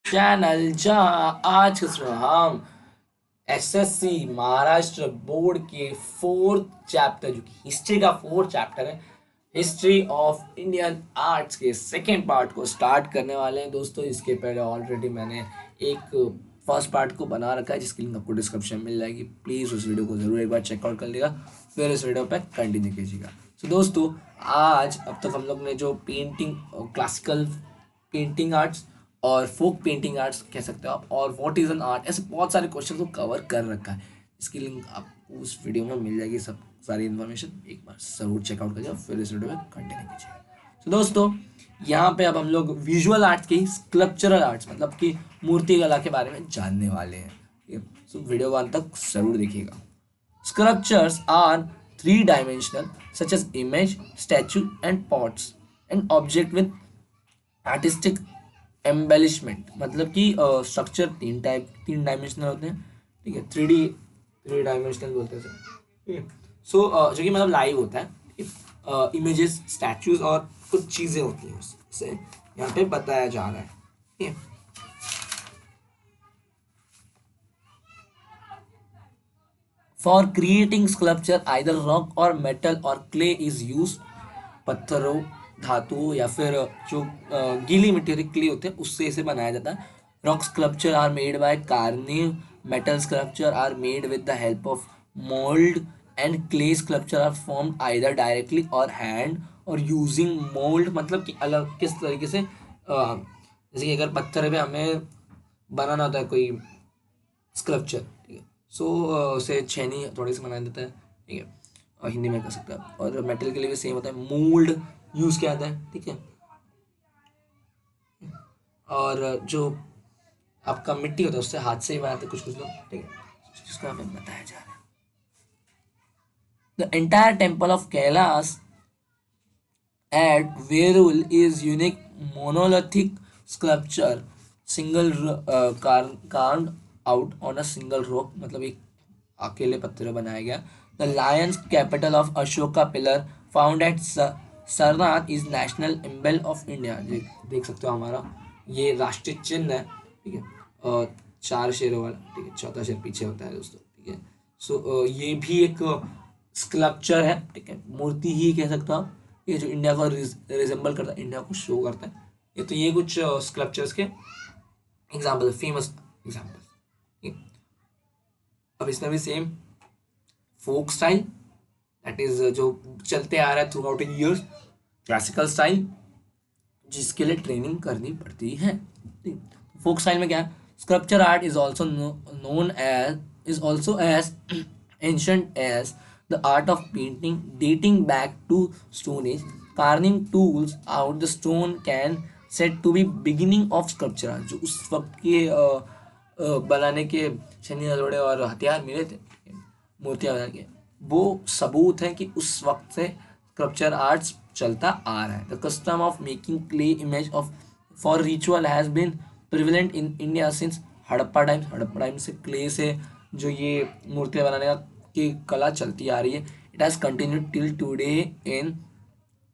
Channel जहां आज के समय हम एसएससी महाराष्ट्र बोर्ड के फोर्थ चैप्टर जो कि हिस्ट्री का फोर्थ चैप्टर है, हिस्ट्री ऑफ इंडियन आर्ट्स के सेकेंड पार्ट को स्टार्ट करने वाले हैं दोस्तों। इसके पहले ऑलरेडी मैंने एक फर्स्ट पार्ट को बना रखा है जिसकी लिंक आपको डिस्क्रिप्शन में मिल जाएगी। प्लीज़ उस वीडियो को ज़रूर एक बार चेकआउट कर लिएगा, फिर इस वीडियो पर कंटिन्यू कीजिएगा। तो दोस्तों, आज अब तक हम लोग ने जो पेंटिंग, क्लासिकल पेंटिंग आर्ट्स और फोक पेंटिंग आर्ट्स कह सकते हो आप, और व्हाट इज एन आर्ट, ऐसे बहुत सारे क्वेश्चन को कवर कर रखा है। इसकी लिंक आपको उस वीडियो में मिल जाएगी। सब सारी इन्फॉर्मेशन एक बार ज़रूर चेकआउट करिए, फिर इस वीडियो में कंटिन्यू कीजिए। तो दोस्तों, यहाँ पे अब हम लोग विजुअल आर्ट्स की स्कल्पचरल आर्ट्स मतलब कि मूर्ति कला के बारे में जानने वाले हैं। ठीक है, तो वीडियो को अंत तक जरूर देखिएगा। Sculptures are three-dimensional, such as image, statue, and pots. An object with artistic embellishment मतलब कि स्ट्रक्चर तीन डायमेंशनल होते हैं। ठीक है, थ्री डायमेंशनल बोलते हैं सर। ठीक है, सो जो कि मतलब लाइव होता है। इमेजेस, स्टैचूज और कुछ चीज़ें होती हैं, उससे यहाँ पे बताया जा रहा है। ठीक है, for creating sculpture either rock और मेटल और क्ले इज यूज। पत्थरों, धातुओं या फिर जो गीली मिट्टी होती है, क्ले होते हैं, उससे इसे बनाया जाता है। Rock sculpture are made by carving, metal sculpture are made with the help of mould, and clay sculpture are formed either directly और हैंड और यूजिंग मोल्ड मतलब कि अलग किस तरीके से जैसे कि अगर पत्थर पे हमें बनाना होता है कोई स्कल्पचर, ठीक है, सो उसे छेनी थोड़ी सी बना देता है। ठीक है, और हिंदी में कर सकते हैं। और मेटल के लिए भी सेम होता है, मोल्ड यूज़ किया जाता है। ठीक है, और जो आपका मिट्टी होता है उससे हाथ से ही बनाते हैं कुछ कुछ लोग। ठीक है, जिसको हमें बताया जा रहा है। The entire temple of Kailash at Verul is unique monolithic sculpture, single carved out on a single rock मतलब एक अकेले पत्थर बनाया गया। The lion's capital of Ashoka pillar found at Sarnath is national symbol of India। देख सकते हो हमारा ये राष्ट्रीय चिन्ह है। ठीक है, और चार शेरों वाला। ठीक है, चौथा शेर पीछे होता है दोस्तों। ठीक है, सो ये भी एक स्कल्पचर है। ठीक है, मूर्ति ही कह सकते हो आप। ये जो इंडिया को रिजेंबल करता है, इंडिया को शो करता है। ये कुछ स्कल्पचर्स के एग्जाम्पल, फेमस एग्जाम्पल। अब इसमें भी same folk style, that is जो चलते आ रहा है throughout years. Classical style, जिसके लिए ट्रेनिंग करनी पड़ती है। फोक स्टाइल में क्या है, sculpture art is also known as is also as ancient as the art of painting dating back to stone age. Carving tools out the stone can set to be beginning of sculpture art. जो उस वक्त के बनाने के छन्नी हथौड़े और हथियार मिले थे मूर्तियाँ बनाने के, वो सबूत है कि उस वक्त से स्कल्पचर आर्ट्स चलता आ रहा है। The custom of making clay image of for ritual has been prevalent in India since Harappa times. Harappa time से क्ले से जो ये मूर्तियाँ बनाने का की कला चलती आ रही है। It has continued till today in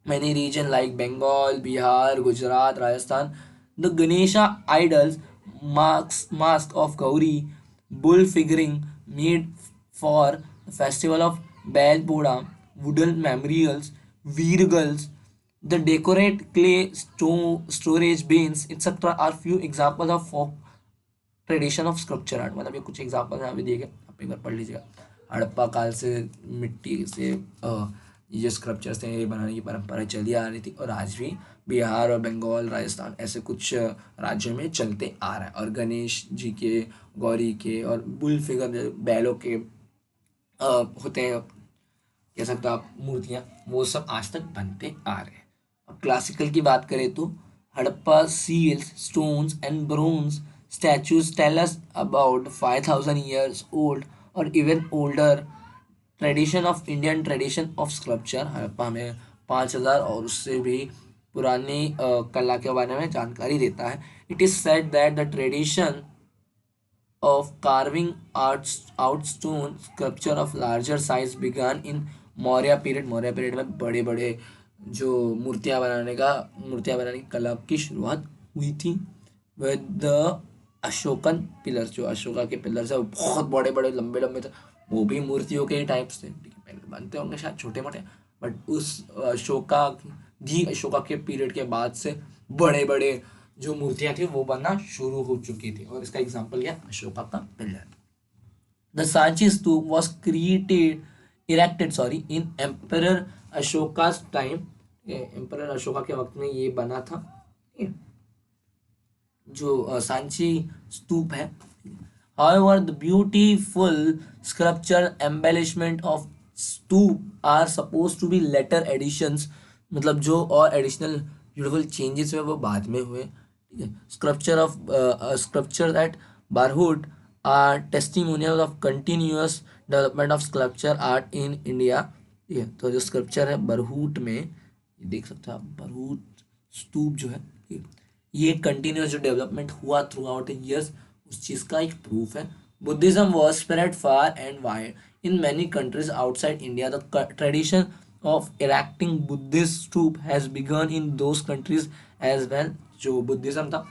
many regions like Bengal, Bihar, Gujarat, Rajasthan. The Ganesha idols, mask of Gauri, bull figuring made for the festival of Bel Poda, wooden memorials, virgals, the decorate clay storage bins, etc. are few examples of folk tradition of sculpture art. मतलब ये कुछ example यहाँ पे दिए गए, आप एक बार पढ़ लीजिएगा। हड़प्पा काल से मिट्टी से ये जो स्कल्पचर्स थे ये बनाने की परंपरा चली आ रही थी, और आज भी बिहार और बंगाल, राजस्थान ऐसे कुछ राज्यों में चलते आ रहा है। और गणेश जी के, गौरी के और बुल फिगर बैलों के होते हैं, कह सकते हो आप, मूर्तियाँ, वो सब आज तक बनते आ रहे हैं। अब क्लासिकल की बात करें तो Harappa seals, stones and bronze statues tell us about 5000 years old or even older tradition of Indian tradition of sculpture. Harappa हमें 5000 और उससे भी पुरानी कला के बारे में जानकारी देता है। It is said that the tradition of carving out stone sculpture of larger size began in Maurya period. Maurya period में बड़े बड़े जो मूर्तियाँ बनाने की कला की शुरुआत हुई थी। विद द अशोकन पिलर, जो अशोका के पिलर्स है वो बहुत बड़े बड़े लंबे लंबे थे, वो भी मूर्तियों के ही टाइप्स थे, ठीक है, पहले बनते होंगे शायद छोटे मोटे, बट उस अशोका दी अशोका के पीरियड के बाद से बड़े बड़े जो मूर्तियां थी वो बनना शुरू हो चुकी थी, और इसका एग्जाम्पल क्या, अशोका का pillar. The Sanchi stupa was created erected sorry in emperor Ashoka's time, emperor Ashoka के वक्त में ये बना था, ठीक है, जो सांची स्तूप है। However, the beautiful sculpture embellishment of stupa are supposed to be later additions, मतलब जो और एडिशनल ब्यूटीफुल चेंजेस हुए वो बाद में हुए, ठीक है। Sculpture at Bharhut are testimonial of continuous development of sculpture art in India, ठीक है। तो जो स्कल्पचर है बरहूट में, ये देख सकते हो आप, बरहूट स्तूप जो है, ठीक है, ये कंटिन्यूस जो डेवलपमेंट हुआ थ्रू आउट द ईयर्स, उस चीज़ का एक प्रूफ है। Buddhism was spread far and wide in many countries outside India. The tradition of erecting Buddhist stupa has begun in those countries as well. जो बुद्धिज्म था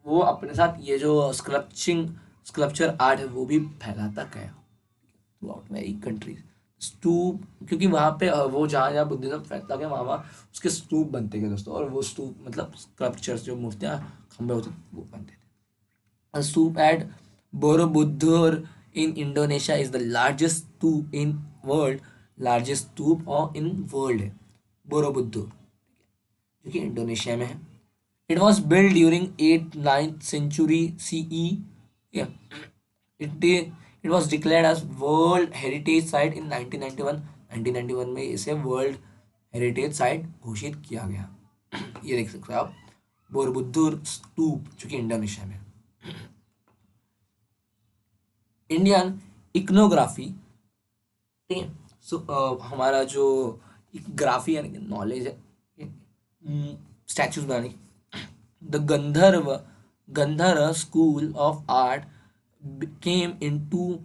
वो अपने साथ ये जो स्कल्पचर आर्ट है वो भी फैलाता गया थ्रू आउट वेरी कंट्रीज। स्तूप, क्योंकि वहाँ पे वो जहाँ जहाँ बुद्धिज्म फैलता गया वहाँ वहाँ उसके स्तूप बनते गए दोस्तों, और वो स्तूप मतलब स्कल्पचर्स जो मूर्तियाँ खंबे होते वो बनते थे। A stupa at Borobudur in Indonesia is the largest stupa in world, largest stupa और इन वर्ल्ड है बोरोबुद्दुर, जो कि इंडोनेशिया में है। It was build during 8th-9th century CE। It was declared as world heritage site in 1991। 1991 में इसे वर्ल्ड हेरिटेज साइट घोषित किया गया। ये देख सकते हो आप, बोरोबुद्दुर स्तूप जो कि इंडोनेशिया में। इंडियन इकोनोग्राफी, ठीक है, सो हमारा जो ग्राफी यानी कि नॉलेज है स्टैचूज बनाने की, the Gandharva school of art came into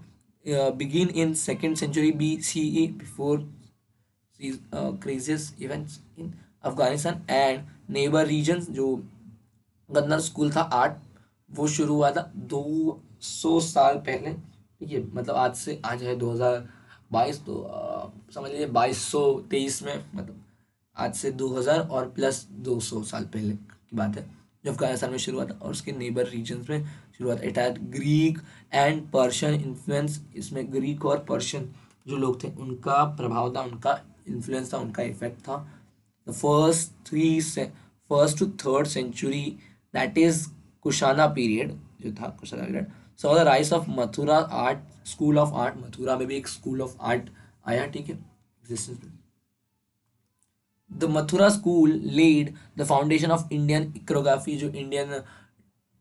begin in 2nd century BCE before these crisis events in Afghanistan and neighbor regions। जो गंधर्व स्कूल था आर्ट वो शुरू हुआ था 200 साल पहले, ठीक है, मतलब आज है 2022, तो समझ लीजिए 2223 में, मतलब आज से 2000 और प्लस 200 साल पहले की बात है, जो अफगानिस्तान में शुरू हुआ था और उसके नेबर रीजन्स में शुरू हुआ था। It had Greek and Persian influence, इसमें ग्रीक और पर्शियन जो लोग थे उनका प्रभाव था, उनका इन्फ्लुएंस था, उनका इफेक्ट था। The first to third century, that is Kushana period जो था, Kushana period saw the rise of Mathura art school of art. Mathura में भी एक स्कूल ऑफ आर्ट आया, ठीक है, एग्जिस्टेंस में। The Mathura school led the foundation of Indian iconography, जो इंडियन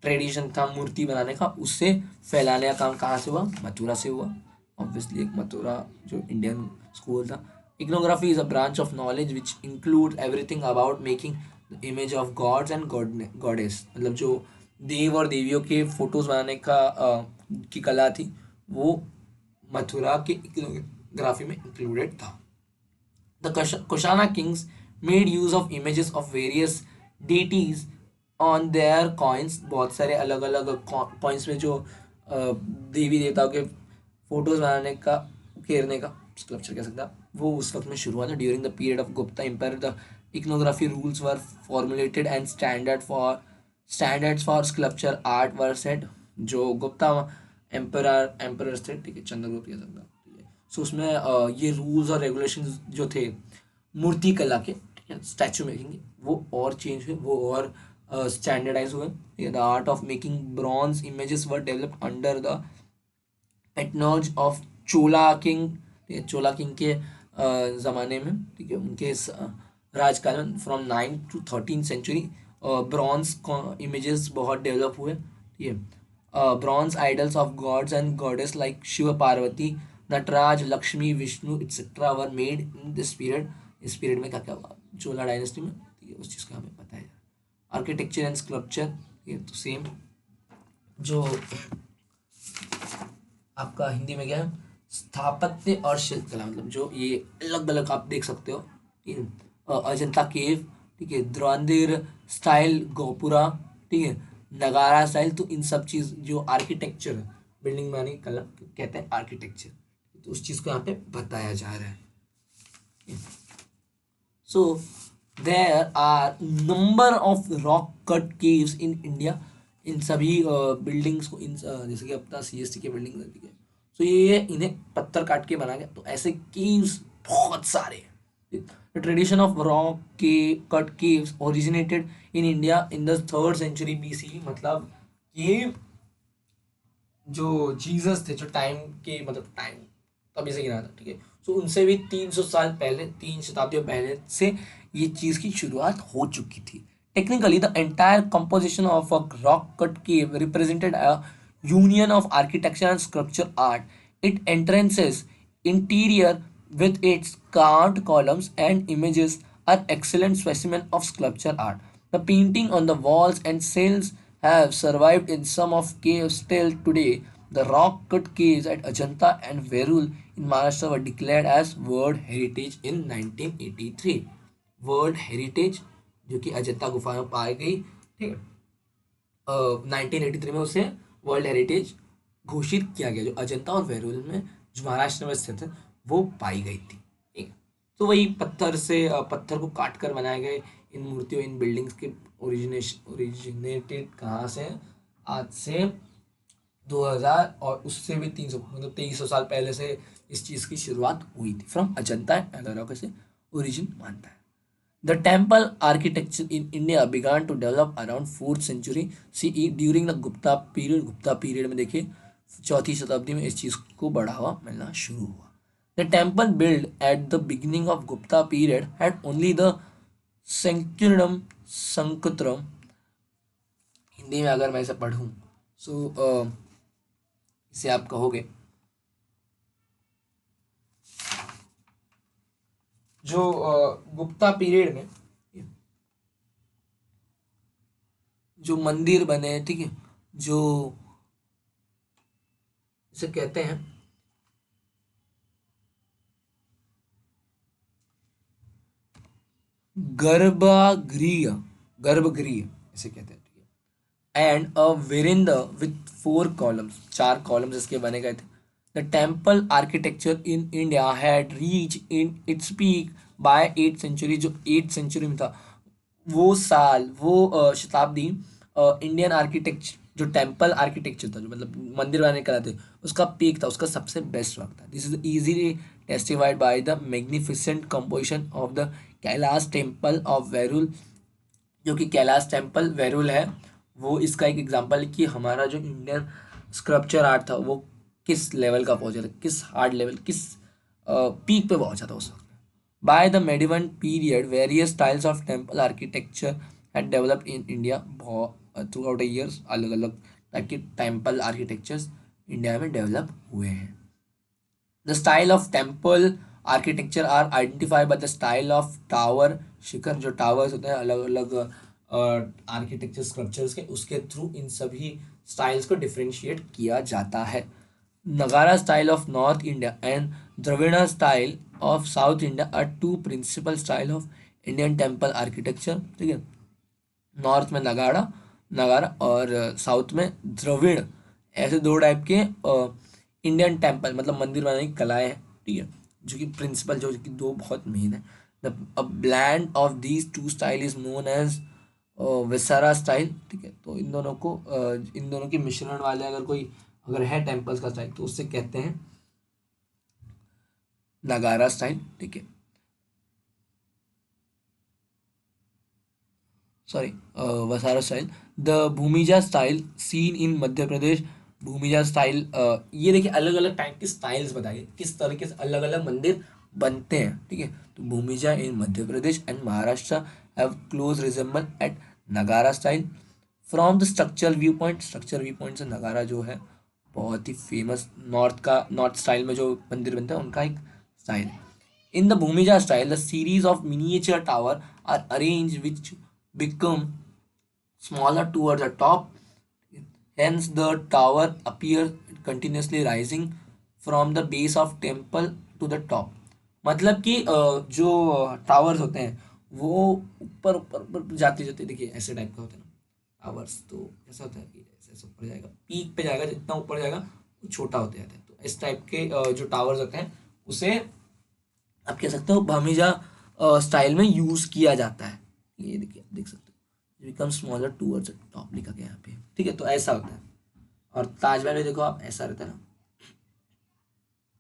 ट्रेडिशन था मूर्ति बनाने का उससे फैलाने का काम कहाँ से हुआ, मथुरा से हुआ। ऑब्वियसली एक मथुरा जो इंडियन स्कूल था। Iconography is a branch of knowledge which include everything about making the image of gods and goddess, मतलब जो देव और देवियों के फोटोज बनाने का की कला थी वो मथुरा के इकोनोग्राफी में इंक्लूडेड था। The Kushana kings made use of images of various deities on their coins। बहुत सारे अलग अलग कॉइन्स में जो देवी देवताओं के फोटोज बनाने का, उकेरने का स्कल्पचर कह सकता वो उस वक्त में शुरू हुआ था। During the period of Gupta empire the iconography rules were formulated and standards for sculpture art were set. जो गुप्ता एम्परर्स थे, ठीक है, चंद्रगुप्त कह सकता, सो उसमें ये रूल्स और रेगुलेशंस जो थे मूर्ति कला के, ठीक है, स्टैचू मेकिंग के, वो और चेंज हुए, वो और स्टैंडर्डाइज हुए। The art of making bronze images were developed under the patronage of Chola king, ठीक है, चोला किंग के ज़माने में, ठीक है, उनके राजकाल में from 9th to 13th century bronze images बहुत डेवलप हुए, ठीक है। Bronze idols of gods and goddess like Shiva Parvati, Nataraja, Lakshmi, Vishnu etcetera were made in this period. इस पीरियड में क्या क्या हुआ चोला डायनेस्टी में, ठीक है, उस चीज़ का हमें पता है। आर्किटेक्चर एंड स्कल्पचर, ये तो सेम जो आपका हिंदी में क्या है, स्थापत्य और शिल्पकला, मतलब जो ये अलग अलग आप देख सकते हो, ठीक है, अजंता केव, ठीक है, द्रौंदिर स्टाइल गोपुरा, ठीक है, नगारा स्टाइल। तो इन सब चीज़ जो आर्किटेक्चर है, बिल्डिंग बनाने की कला कहते हैं आर्किटेक्चर, तो उस चीज़ को यहाँ पे बताया जा रहा है। So there are number of rock cut caves in India. इन सभी बिल्डिंग्स को, इन जैसे कि अपना CST की बिल्डिंग रहती है, तो ये इन्हें पत्थर काट के बना गया, तो ऐसे केव्स बहुत सारे हैं। The tradition of rock cut caves originated in India in the 3rd century BC। मतलब ये जो जीसस थे, जो टाइम के मतलब टाइम तभी से गिना था, ठीक है। सो उनसे भी 300 साल पहले, 3 शताब्दियों पहले से ये चीज़ की शुरुआत हो चुकी थी। Technically the entire composition of a rock cut cave represented a union of architecture and sculpture art. It entrances interior with its carved columns and images are excellent specimen of sculpture art. The painting on the walls and cells have survived in some of caves still today. The rock cut caves at Ajanta and Verul in Maharashtra were declared as World Heritage in 1983. World Heritage जो कि अजंता गुफा में पाई गई, ठीक है, 1983 में उसे world heritage घोषित किया गया, जो अजंता और वेरूल में, जो महाराष्ट्र में स्थित है, वो पाई गई थी, ठीक है। तो वही पत्थर से पत्थर को काट कर बनाए गए इन मूर्तियों, इन बिल्डिंग्स के ओरिजिनेटेड कहाँ से हैं? आज से 2000 और उससे भी 300 मतलब 2300 साल पहले से इस चीज़ की शुरुआत हुई थी। फ्रॉम अजंता एंड एलोरा से ओरिजिन मानता है। The temple architecture in India began to develop around 4th century CE during the Gupta period। Gupta period में देखिए 4th शताब्दी में इस चीज़ को बढ़ावा मिलना शुरू हुआ। The temple built at the beginning of Gupta period had only the sanctum sanctorum। Hindi में अगर मैं इसे पढ़ूँ, सो इसे आप कहोगे जो गुप्ता पीरियड में जो मंदिर बने, ठीक है, जो इसे कहते हैं गर्भगृह, गर्भगृह इसे कहते हैं, ठीक है। And a veranda with 4 columns, 4 columns इसके बने गए थे। The temple architecture in India had reach in its peak by 8th century। जो 8th century में था, वो साल, वो शताब्दी, इंडियन आर्किटेक्चर, जो टेम्पल आर्किटेक्चर था, जो मतलब मंदिर बनाने का थे, उसका पीक था, उसका सबसे बेस्ट वक्त था। This is easily testified by the magnificent composition of the Kailash temple of Verul. जो कि कैलाश टेम्पल वेरुल है, वो इसका एक एग्जांपल है कि हमारा जो इंडियन स्क्रप्चर आर्ट था वो किस लेवल का पहुंचा था, किस हार्ड लेवल, किस पीक पे पहुंचा था उस वक्त। By the medieval period, various styles of temple architecture had developed in India। throughout the years अलग अलग टाइप के टेम्पल आर्किटेक्चर्स इंडिया में डेवलप हुए हैं। The style of temple architecture are identified by the style of tower शिखर, जो towers होते हैं अलग अलग आर्किटेक्चर स्ट्रक्चर्स के, उसके थ्रू इन सभी स्टाइल्स को डिफ्रेंशिएट किया जाता है। Nagara style of north India and Dravida style of south India are two principal style of Indian temple architecture, ठीक है। नॉर्थ में नगाड़ा, नगारा, और साउथ में द्रविड़, ऐसे 2 टाइप के इंडियन टेम्पल मतलब मंदिर बनाने की कलाएं हैं, ठीक है, जो कि प्रिंसिपल, जो कि 2 बहुत मेन है। The a blend of these 2 style is known as Vesara style, ठीक है। तो इन दोनों को इन दोनों के मिश्रण वाले अगर कोई अगर है टेम्पल्स का स्टाइल, तो उससे कहते हैं नगारा स्टाइल, ठीक है, sorry, Vesara style. The Bhumija style seen in Madhya Pradesh. Bhumija style, ये देखिए अलग अलग टाइप के स्टाइल्स बताइए किस तरीके से अलग अलग मंदिर बनते हैं, ठीक है। तो Bhumija in Madhya Pradesh and Maharashtra have close resemble at Nagara style. From the structural view point, structural view point से नगारा जो है बहुत ही फेमस नॉर्थ का, नॉर्थ स्टाइल में जो मंदिर बनता है उनका एक स्टाइल है। In the Bhumija style, the series of miniature tower are arranged which become smaller towards the top. Hence, the tower appears continuously rising from the base of temple to the top। मतलब कि जो towers होते हैं वो ऊपर ऊपर ऊपर जाते जाते, देखिए ऐसे टाइप का होता है ना, टावर्स। तो ऐसा होता है कि ऐसे ऐसे ऊपर जाएगा, पीक पे जाएगा, जितना ऊपर जाएगा वो छोटा होते जाता है। तो इस टाइप के जो टावर्स होते हैं उसे आप कह सकते हो भमीजा स्टाइल में यूज किया जाता है। ये देखिए, देख सकते हो बिकम स्मॉलर टूवर्ड्स टॉप लिखा गया यहाँ पे, ठीक है। तो ऐसा होता है। और ताजमहल में देखो आप, ऐसा रहता है ना,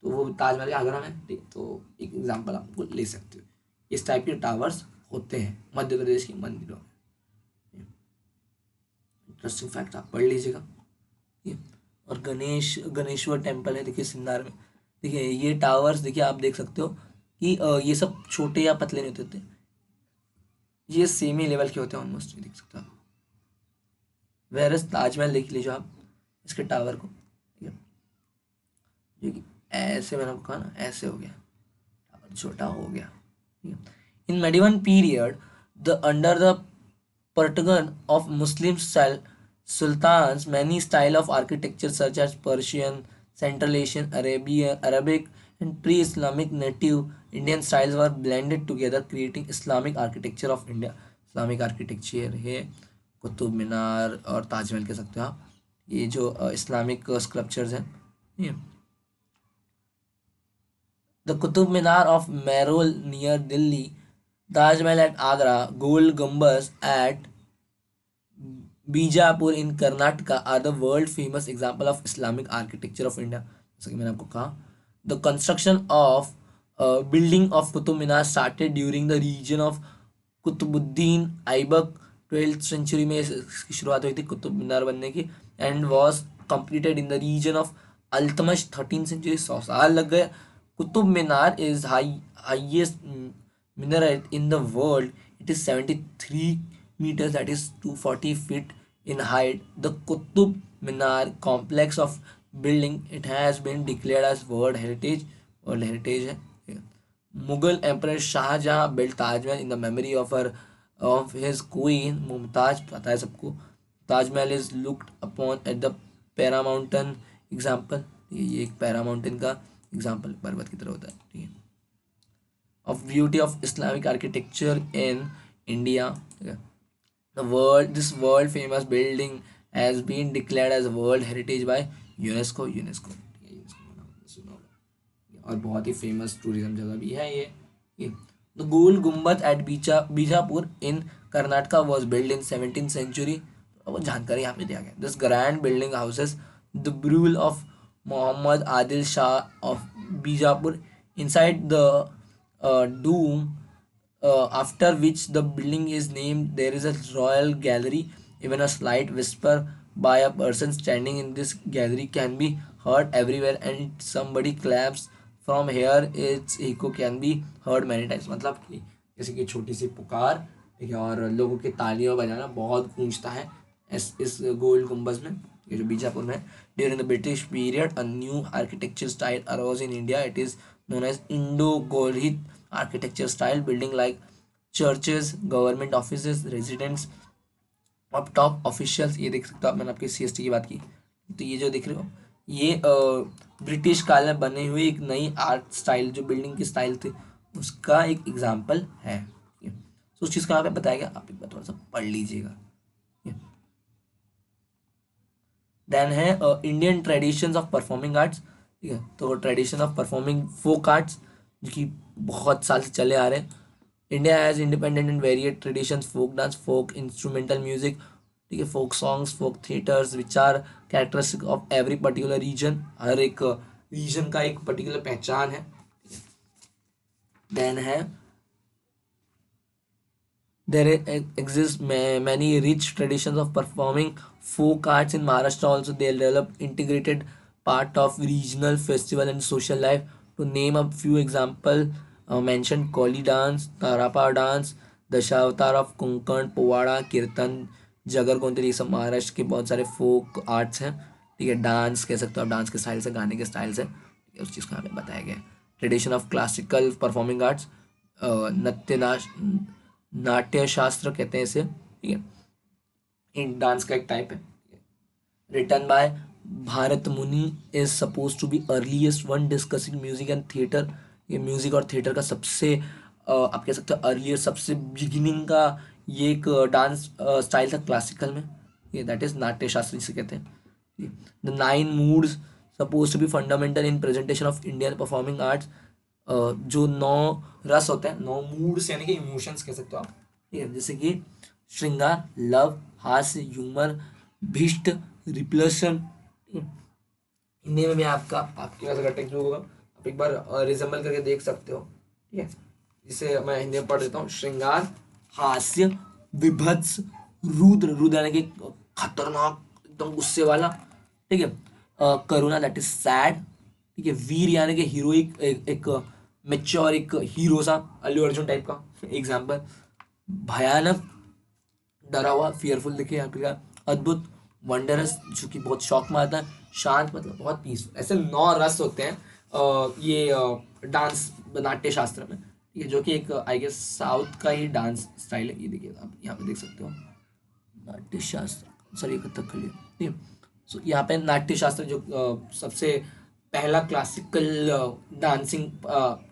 तो वो ताजमहल आगरा में, ठीक है। तो एक एग्जांपल आपको ले सकते हो, इस टाइप के टावर्स होते हैं मध्य प्रदेश के मंदिरों में। इंटरेस्टिंग फैक्ट आप पढ़ लीजिएगा, ठीक है। और गणेश्वर टेम्पल है, देखिए सिन्नार में। देखिए ये टावर्स, देखिए आप देख सकते हो कि ये सब छोटे या पतले नहीं होते थे, ये सेम ही लेवल के होते हैं ऑलमोस्ट, ये देख सकते हो आप। वेरस ताजमहल देख लीजिए आप, इसके टावर को, ठीक है। जो कि ऐसे मैंने आपको कहा ना, ऐसे हो गया, टावर छोटा हो गया, ठीक है। In medieval period the under the Persian of Muslim style sultans, many style of architecture such as Persian, Central Asian, Arabic, and pre-Islamic native Indian styles were blended together, creating Islamic architecture of India. Islamic architecture है कुतुब मीनार और ताजमहल कह सकते हो आप, ये जो Islamic sculptures हैं, ये the Qutub Minar of Mehrauli near Delhi, Taj Mahal at Agra, Gol Gumbaz at Bijapur in Karnataka are the world famous example of Islamic architecture of India. जैसा कि मैंने आपको कहा, the construction of building of Qutub Minar started during the region of Qutubuddin Aibak, 12th century में इसकी शुरुआत हुई थी कुतुब मीनार बनने की, and was completed in the region of Iltutmish, 13th century. 100 साल लग गए। Qutub Minar is highest minaret in the world. It is 73 meters, that is 240 feet in height. The Qutub Minar complex of building, it has been declared as World Heritage. World Heritage है। Mughal Emperor Shahjahan built Taj Mahal in the memory of his queen Mumtaz, पता है सबको। Taj Mahal is looked upon at the Paramountain example, ये एक पैरामाउंटेन का example पर्वत की तरह होता है, ठीक है। of beauty of Islamic architecture in India. This world famous building has been declared as World Heritage by UNESCO. UNESCO सुना होगा, और बहुत ही फेमस टूरिज्म जगह भी है ये। The Gol Gumbaz at Bijapur in Karnataka was build in 17th century. वो जानकारी यहाँ पे दिया गया। This grand building houses the burial of Mohammed Adil Shah of Bijapur inside the dome, after which the building is named. There is a royal gallery. Even a slight whisper by a person standing in this gallery can be heard everywhere, and somebody claps from here, its echo can be heard many times। मतलब कि जैसे कि छोटी सी पुकार, ठीक है, और लोगों के तालियां बजाना बहुत गूंजता है इस गोल गुम्बज में, ये जो बीजापुर में। During the British period a new architecture style arose in India. It is known as Indo-Gothic architecture style, building like churches, government offices, residents of top officials। ये देख सकते हो आप, मैंने आपके CST की बात की, तो ये जो दिख रहे हो, ये ब्रिटिश काल में बनी हुई एक नई आर्ट स्टाइल, जो बिल्डिंग की स्टाइल थी उसका एक एग्जाम्पल है, ठीक है। तो उस चीज़ का यहाँ पे बताया गया, आप एक बार थोड़ा सा पढ़ लीजिएगा। देन है Indian traditions of performing arts, ठीक है। तो tradition of performing folk arts जो कि बहुत साल से चले आ रहे हैं। India has independent and varied traditions, folk dance, folk instrumental music, ठीक है, folk songs, folk theatres which are characteristic of every particular region. हर एक रीजन का एक पर्टिकुलर पहचान है। देन है there exist many rich traditions of performing folk arts in Maharashtra. Also, they develop integrated part of regional festival and social life. To name a few example, mentioned Koli dance, Tarapa dance, Dashavatar of Konkan, powada, कीर्तन, जगर कोंतरी, ये सब महाराष्ट्र के बहुत सारे folk arts हैं, ठीक है। डांस कह सकते हो आप, डांस के स्टाइल से, गाने के स्टाइल से, ठीक है, उस चीज़ को यहाँ पे बताया गया है। Tradition of classical performing arts, नृत्य नाट्य शास्त्र कहते हैं इसे, ठीक है, इन डांस का एक टाइप है। Written by Bharata Muni, is suppose to be earliest one discussing music and theatre. ये म्यूजिक और थिएटर का सबसे आप कह सकते हो अर्लीस्ट, सबसे बिगिनिंग का ये एक डांस स्टाइल था क्लासिकल में, ये दैट इज नाट्य शास्त्र जिसे कहते हैं। The 9 moods suppose to be fundamental in presentation of Indian performing arts. जो 9 रस होते हैं, 9 मूड्स यानी कि इमोशंस कह सकते हो आप, ठीक है, जैसे कि श्रृंगार, लव, हास्य, ह्यूमर, भिष्ट, रिप्लशन। हिंदी में भी आपका आपके पास अगर टेक्स्ट बुक होगा आप एक बार रिजेंबल करके देख सकते हो, ठीक है। जिसे मैं हिंदी में पढ़ देता हूँ। श्रृंगार, हास्य, विभत्स, रुद्र, रुद्र यानी कि खतरनाक, एकदम गुस्से वाला, ठीक है। करुणा दैट इज सैड, ठीक है। वीर यानी कि हीरोइक, एक मेच्योर, एक हीरो सा, अल्लू अर्जुन टाइप का एग्जाम्पल। भयानक, डरा हुआ, फियरफुल, देखिए यहाँ पे। अद्भुत, वंडरस, जो कि बहुत शौक मारता है। शांत मतलब बहुत पीसफुल। ऐसे 9 रस होते हैं ये डांस नाट्य शास्त्र में, ठीक है, जो कि एक आई गेस साउथ का ही डांस स्टाइल है। ये देखिए आप यहाँ पे देख सकते हो, नाट्य शास्त्र, सॉरी कथकली, ठीक है। सो यहाँ पे नाट्य शास्त्र जो सबसे पहला क्लासिकल डांसिंग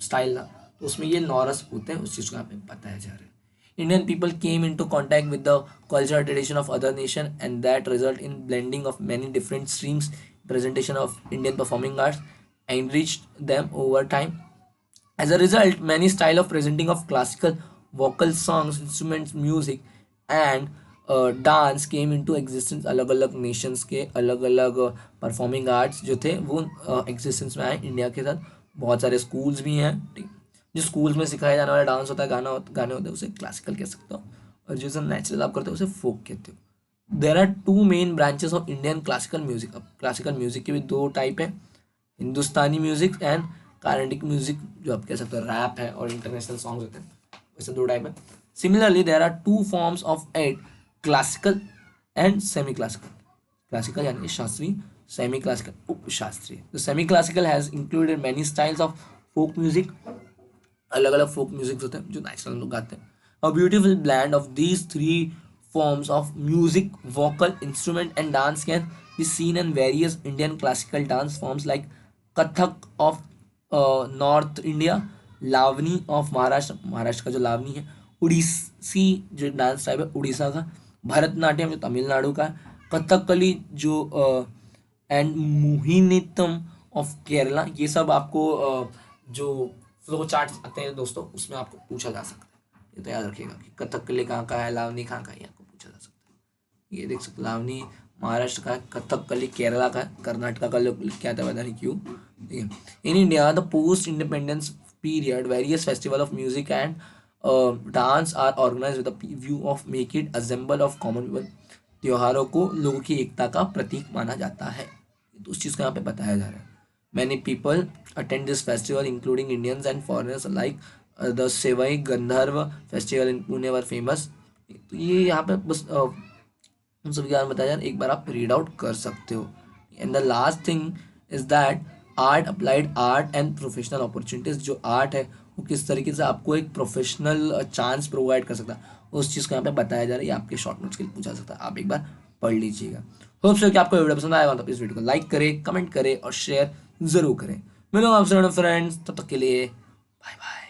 स्टाइल था, तो उसमें ये 9 रस होते हैं, उस चीज़ को यहाँ पे बताया जा रहा है। Indian people came into contact with the cultural tradition of other nation, and that result in blending of many different streams. Presentation of Indian performing arts enriched them over time. As a result, many style of presenting of classical vocal songs, instruments, music, and dance came into existence. अलग अलग Nations के अलग अलग performing arts जो थे वो existence में आए इंडिया के साथ। बहुत सारे स्कूल्स भी हैं, ठीक। जो स्कूल्स में सिखाया जाने वाला डांस होता है, गाने होते हैं, उसे क्लासिकल कह सकते हो, और जो नेचुरल आप करते हो उसे फोक कहते हो। There are 2 main branches of Indian classical music. अब क्लासिकल म्यूजिक के भी 2 टाइप है, Hindustani music and Carnatic music, जो आप कह सकते हो रैप है और इंटरनेशनल सॉन्ग्स होते हैं, वैसे 2 टाइप है। Similarly there are 2 forms of art, classical and semi classical. Classical यानी शास्त्रीय, सेमी क्लासिकल उपशास्त्रीय। तो semi classical has included many styles of folk music. अलग अलग फोक म्यूजिक होते हैं जो नेचुरल लोग गाते हैं। A beautiful bland of these 3 forms of music, vocal, instrument, and dance can be seen in various Indian classical dance forms like Kathak of North India, Lavani of Maharashtra, Maharashtra का जो लावनी है, उड़ीसी जो डांस टाइप है उड़ीसा का, भरतनाट्यम जो तमिलनाडु का, कथकली जो and Mohiniyattam of Kerala. ये सब आपको जो फ्लो चार्ट आते हैं दोस्तों, उसमें आपको पूछा जा सकता है। ये तो याद रखिएगा कि कथकली कहाँ का है, लावनी कहाँ का है, आपको पूछा जा सकता है। ये देख सकते, लावनी महाराष्ट्र का है, कथकली केरला का है, कर्नाटका का लोग क्या था पता नहीं क्यों, ठीक है। In India the post independence period various festival of music and dance are organise with the view of make it assemble of common people. त्योहारों को लोगों की एकता का प्रतीक माना जाता है, तो उस चीज़ को यहाँ पे बताया जा रहा है। Many people attend this festival, including Indians and foreigners alike. The Sevai Gandharva festival in Pune were famous. तो ये यहाँ पे बस उन सभी के बारे में बताया जाए, एक बार आप रीड आउट कर सकते हो। And the last thing is that art applied art and professional opportunities. जो आर्ट है वो किस तरीके से आपको एक प्रोफेशनल चांस प्रोवाइड कर सकता है, उस चीज़ को यहाँ पे बताया जा रहा है। ये आपके शॉर्ट नोट्स के लिए पूछा सकता है, आप एक बार पढ़ लीजिएगा। होप सो कि आपको वीडियो पसंद आएगा, तो इस वीडियो को लाइक करें, कमेंट करें और शेयर जरूर करें। मिलूंगा आपसे फ्रेंड्स, तब तक के लिए बाय बाय।